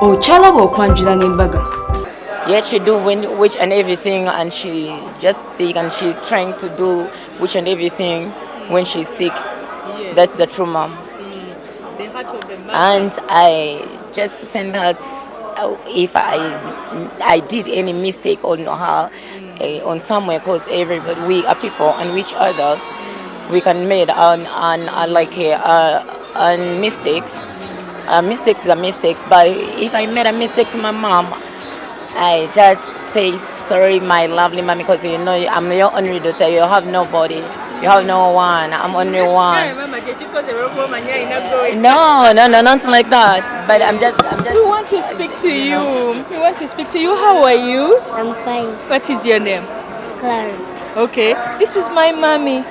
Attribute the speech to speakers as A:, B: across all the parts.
A: Ochala OKWANJULA'NEMBAGA.
B: Yeah, she do which and everything, and she just sick, and she trying to do which and everything when she's sick. Yes. That's the true mom.
A: The heart of the mother.
B: And I just send her if I did any mistake on her on somewhere, because everybody we are people and which others we can make on mistakes. Mistakes are mistakes, but if I made a mistake to my mom, I just say sorry, my lovely mommy, because you know I'm your only daughter. You have nobody. You have no one. I'm only one. No, nothing like that. But I'm just.
A: We want to speak to you. We want to speak to you. How are you?
C: I'm fine.
A: What is your name?
C: Clara.
A: Okay. This is my mommy.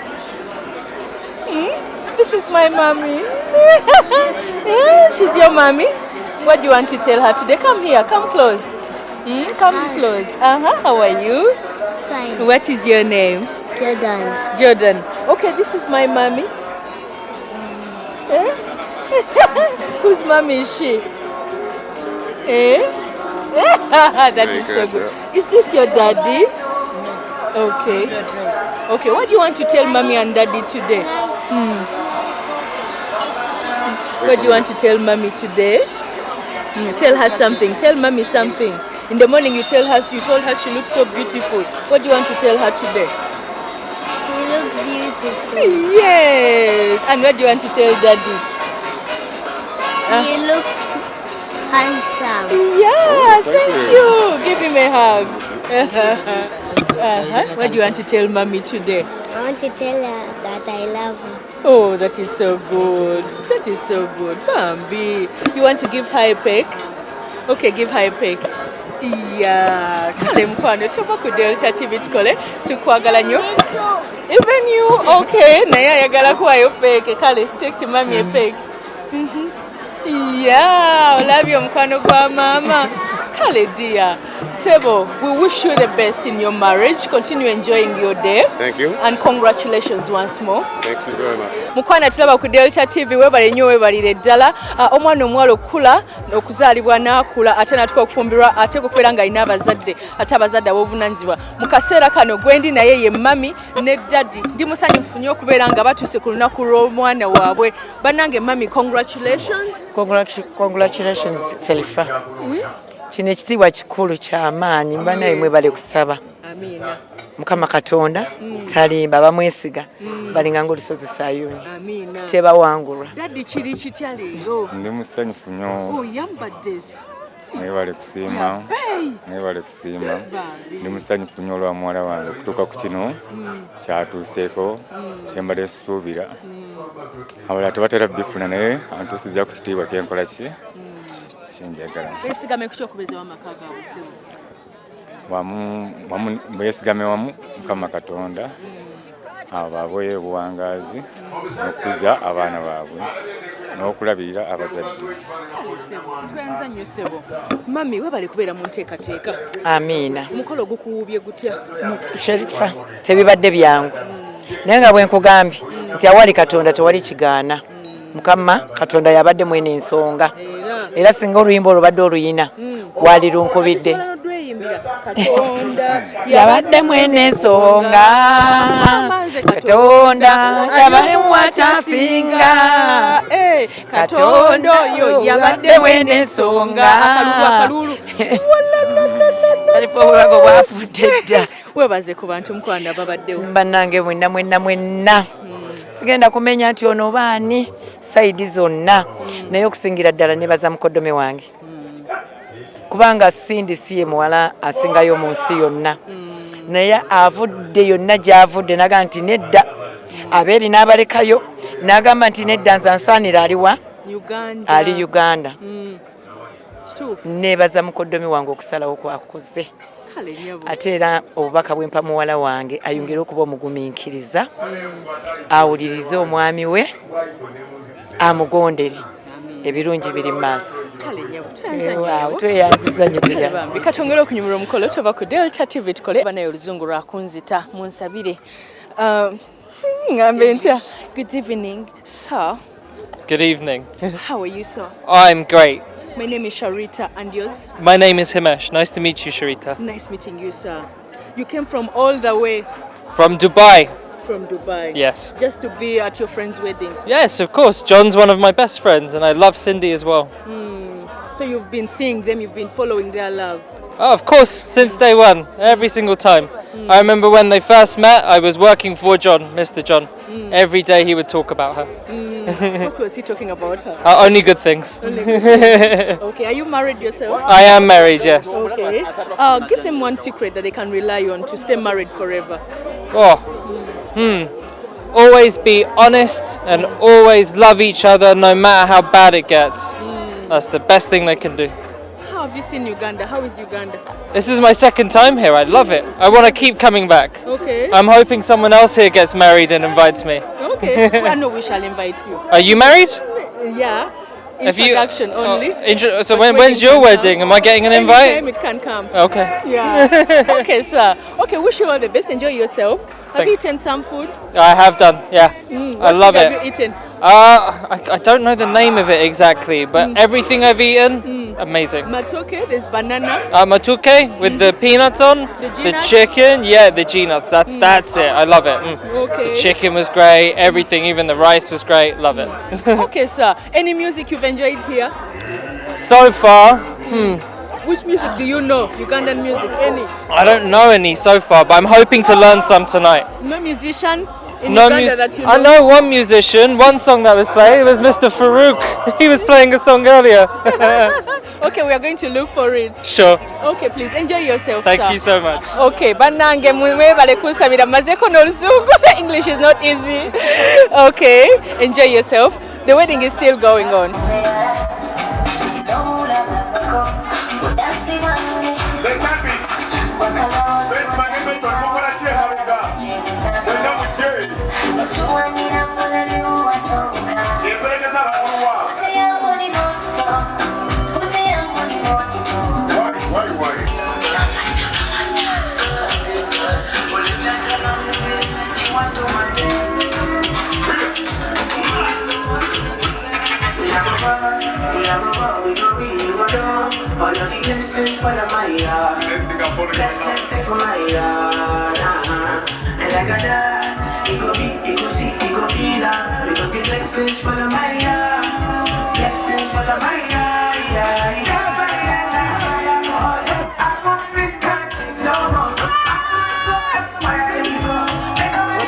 A: This is my mommy. She's your mommy. What do you want to tell her today? Come here. Come close. Come close. How are you?
C: Fine.
A: What is your name?
C: Jordan.
A: Jordan. Okay, this is my mommy. Whose mommy is she? That is so good. Is this your daddy? Okay. Okay, what do you want to tell mommy and daddy today? What do you want to tell mommy today? Tell her something. Tell mommy something. In the morning you told her she looks so beautiful. What do you want to tell her today?
C: You look beautiful.
A: Yes. And what do you want to tell daddy?
C: You look handsome.
A: Yeah, thank you. Give him a hug. What do you want to tell mommy today?
C: I want to tell her that I love her.
A: Oh, that is so good. That is so good. Bambi, you want to give her a peck? Okay, give her a peck. Yeah. Kale mkwano tuva ku Delta TV tukole tukwagala nnyo. Even you, okay. Naye ayagala kuwayo peck. Kale, take to mommy a peck. Yeah, olabye omukwano gwa mama. Kale dear. Sebo, we wish you the best in your marriage. Continue enjoying your day.
D: Thank you.
A: And congratulations once more.
D: Thank you very much.
A: Mukwana tulaba ku Delta TV webale nnyo webalire ddala. Omwana omuwala okula okuzaalibwa n'akula ate natuka okufumbirwa ate okubeera nga alina abazadde ate abazadde ab'obuvunaanyizibwa. Mu kaseera kano gwendi naye ye mami ne daddy. Ndi musanyufu nnyo okubeera nga batuuse ku lunaku lw'omwana waabwe. Bannange mami, congratulations.
B: Congratulations, Selifa. Kino ekitiibwa kikulu ky'amaanyi. Mba naye mwebale kusaba.
A: Amina.
B: Mukama Katonda talimba bamwesiga balinga ng'olusozi Sayuni.
A: Amina.
B: Tebawangulwa.
A: Daddy kiri kitya leero?
D: Ndi musanyufu nnyo.
A: Oh, yambadde.
D: Mwebale kusiima. Mwebale kusiima. Ndi musanyufu nnyo olwa muwala wange okutuuka ku kino kyatuuseeko kyembadde suubira. Abalala tebatera bifuna naye antuusizza ku kitiibwa kyenkola ki kyenjagala.
A: Beesigame ku ky'okubeeza amaka gaabwe sebo.
D: Wamu beesigame wamu Mukama Katonda abawe obuwangaazi n'okukuza abaana baabwe n'okulabirira abazadde.
A: Twenza nnyo sebo. Mami, webale kubeera mu nteekateeka.
B: Amiina.
A: Omukolo gukuwuubye gutya?
B: Sharifa, tebibadde byangu. Naye nga bwe nkugambye nti awali Katonda tewali kigaana. Mukama Katonda yabadde mwene ensonga. Era singa oluyimba olubadde oluyina wali lunkubidde.
A: Katonda
B: yabadde mwene ensonga. Katonda yabadde mwatasinga.
A: Katonda oyo yabadde mwene ensonga. Akalulu.
B: Alipo obulago bwafudde dda.
A: Webaze ku bantu mukwanda babaddewo.
B: Bannange mwenna. Sigenda kumenya nti ono baani saidi zonna. Naye okusingira ddala nebaza mukodome wange. Kubanga Sindi siye muwala asingayo mu nsi yonna. Naye avudde yonna gy'avudde naga nti nedda. Abeeri n'abalekayo n'agamba nti nedda nze nsaanira aliwa? Ali Uganda. Nebaza mukodome wange okusalawo kwakuze. Ate era obubaka bwempa muwala wange ayongere okuba omugumiikiriza. Awulirize omwami we amugondere. Ebirungi biri mu maaso. Tweyanziza nnyo tuyambi.
A: Katongera okunyumira omukolo tuva ku Delta TV tukole banaye oluzungu lwakunzita munsabire. Ngambe ntya. Good evening, sir.
E: Good evening.
A: How are you, sir?
E: I'm great.
A: My name is Sharita, and yours?
E: My name is Himesh. Nice to meet you, Sharita.
A: Nice meeting you, sir. You came from all the way
E: From Dubai.
A: from Dubai.
E: Yes.
A: Just to be at your friend's wedding.
E: Yes, of course. John's one of my best friends, and I love Cindy as well.
A: So you've been seeing them, you've been following their love.
E: Oh, of course, since day one, every single time. I remember when they first met, I was working for John, Mr. John. Every day he would talk about her.
A: What was he talking about her?
E: Only good things.
A: Okay, are you married yourself?
E: I am married, yes.
A: Okay. Give them one secret that they can rely on to stay married forever.
E: Always be honest and always love each other no matter how bad it gets. That's the best thing they can do.
A: How have you seen Uganda? How is Uganda?
E: This is my second time here. I love it. I want to keep coming back.
A: Okay.
E: I'm hoping someone else here gets married and invites me.
A: Okay. I know we shall invite you.
E: Are you married?
A: Yeah.
E: Have you-
A: Introduction only.
E: So
A: But
E: when's your
A: can
E: wedding?
A: come.
E: Am I getting an
A: Anytime
E: invite?
A: it can come.
E: Okay.
A: Yeah. Okay, sir. Okay, wish you all the best. Enjoy yourself. Have you eaten some food?
E: I have done. Yeah. I love
A: What
E: it.
A: food have you eaten?
E: I don't know the name of it exactly, but everything I've eaten, amazing.
A: Matoke, there's banana.
E: Matuke with the peanuts on,
A: The
E: the
A: G-nuts?
E: chicken, yeah, the G-nuts. That's it. I love it.
A: Okay.
E: The chicken was great. Everything, even the rice was great. Love it.
A: Okay, sir. Any music you've enjoyed here?
E: So far,
A: Which music do you know? Ugandan music? Any?
E: I don't know any so far, but I'm hoping to learn some tonight.
A: No musician in
E: No
A: Uganda that you know?
E: I know one musician. One song that was played. It was Mr. Farouk. He was playing a song earlier.
A: Okay, we are going to look for it.
E: Sure.
A: Okay, please enjoy yourself,
E: Thank
A: sir.
E: you so much.
A: Okay, bannange mwebale kunsabira mazeko n'oluzungu. English is not easy. Okay, enjoy yourself. The wedding is still going on.
F: All of the blessings for the my yard. Blessings stay for my yard. And like a that, it go be, it go see, it go feel that. Because the blessings for the my yard. Blessings for the my yard. Yeah, yes, yes, I won't regret things no more. I go higher than before. Make no money.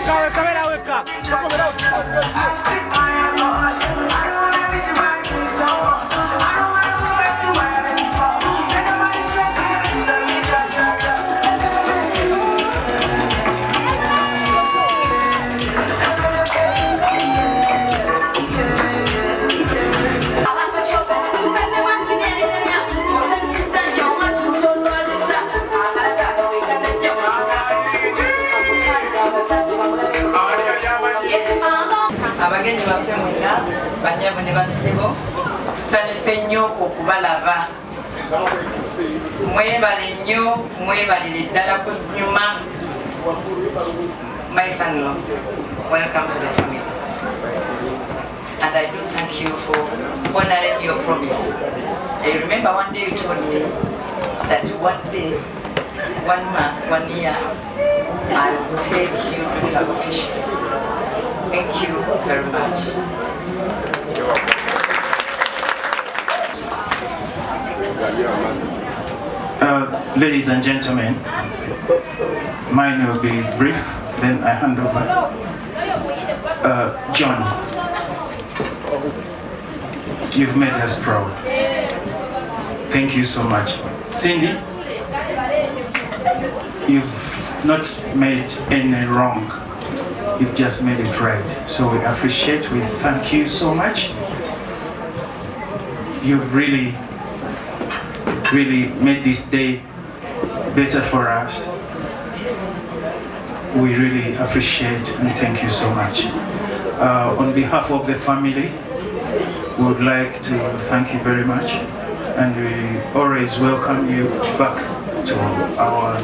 F: I sit higher, Lord. I don't want to visit my place no more. I don't want to go back to where I before. Make no money stress me, stop me,
B: abagenyi baffe mwenna banyabo ne bassebo tusanyuse nnyo okubalaba mwebale nnyo mwebalire ddala ku nnyuma. My son-in-law, welcome to the family, and I do thank you for honoring your promise. I remember one day you told me that one day, 1 month, 1 year, I will take you to Tabo fishing. Thank you very much.
F: Ladies and gentlemen, mine will be brief, then I hand over. John, you've made us proud. Thank you so much. Cindy, you've not made any wrong. You've just made it right. So we appreciate, we thank you so much. You've really made this day better for us. We really appreciate and thank you so much. On behalf of the family, we would like to thank you very much, and we always welcome you back to our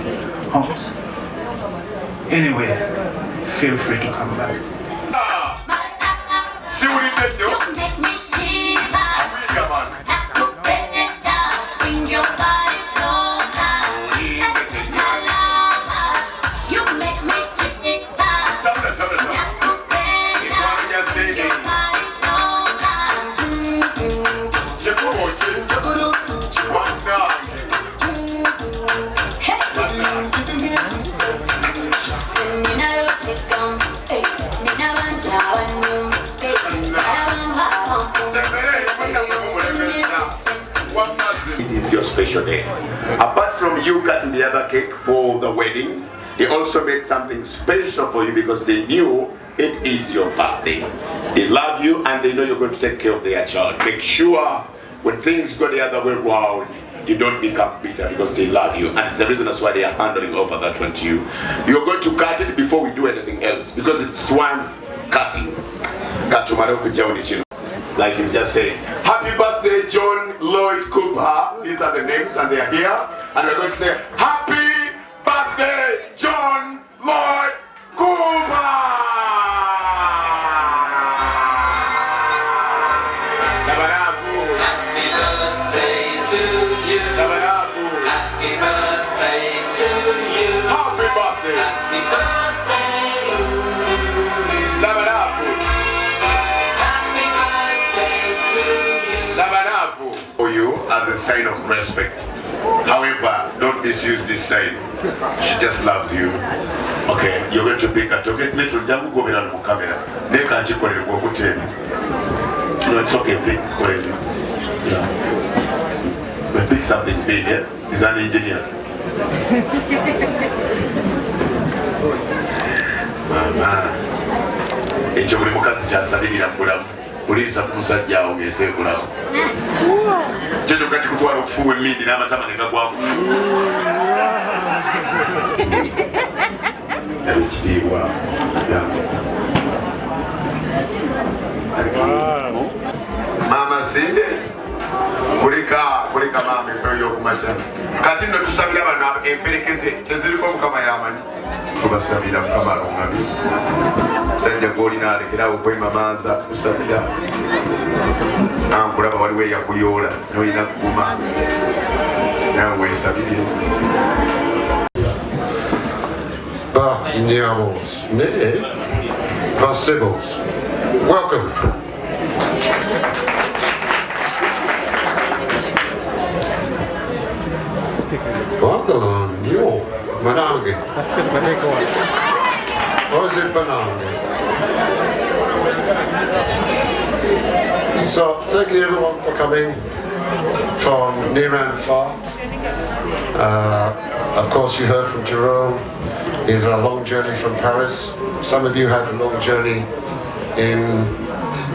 F: homes. Anyway, feel free to come back.
G: You make me shiver. special day. Apart from you cutting the other cake for the wedding, they also made something special for you because they knew it is your birthday. They love you and they know you're going to take care of their child. Make sure when things go the other way around, you don't become bitter because they love you, and it's the reason that's why they are handing over that one to you. You're going to cut it before we do anything else because it's one cutting. Like you just say, happy birthday John Lloyd Cooper. These are the names and they are here. And we're going to say, happy birthday John Lloyd Cooper.
F: Happy birthday to you. Happy birthday to you.
G: Happy birthday.
F: Happy birthday.
G: For you as a sign of respect. However, don't misuse this sign. She just loves you. Okay, you're going to pick a token. Little Jamu go around the camera. They can't check on go put in. No, it's okay, pick yeah. But pick something big, yeah? He's an engineer. Mama. Echo buli mukazi kyasabirira mulamu. Uliza kumusajja awo ngese kulamu. Kyo kati kutwala okufuwa emmindi n'amatama ne gagwamu. Ekitiibwa. Mama Sinde, kulika mama empero y'okumakya. Kati nno tusabira bano emperekeze kyeziriko Mukama yamanyi. Tubasabira Mukama alongabi. Musajja gw'olina alekerawo okwemamaaza kusabira. Nkulaba waliwo eyakuyoola n'olina kuguma. Nawe weesabire.
H: Nyamos, ne, Basibos. Welcome. Welcome, you, Manangi. Or is it Banangi? So, thank you everyone for coming from near and far. Of course, you heard from Jerome. It's a long journey from Paris. Some of you had a long journey in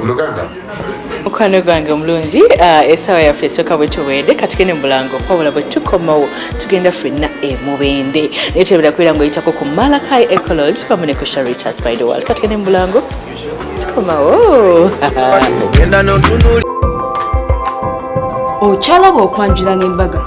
H: Luganda.
A: Mukwano gwange omulungi essaawa yaffe esooka bwe tuwedde katukene mubulango wabula bwe tukomawo tugenda ffenna Mubende naye tebera kubeera ng'oyitako ku Malakai Ecolodge wamu ne ku Sharitas by the World katukene mubulango tukomawo.
I: Okyalaba okwanjula n'embaga.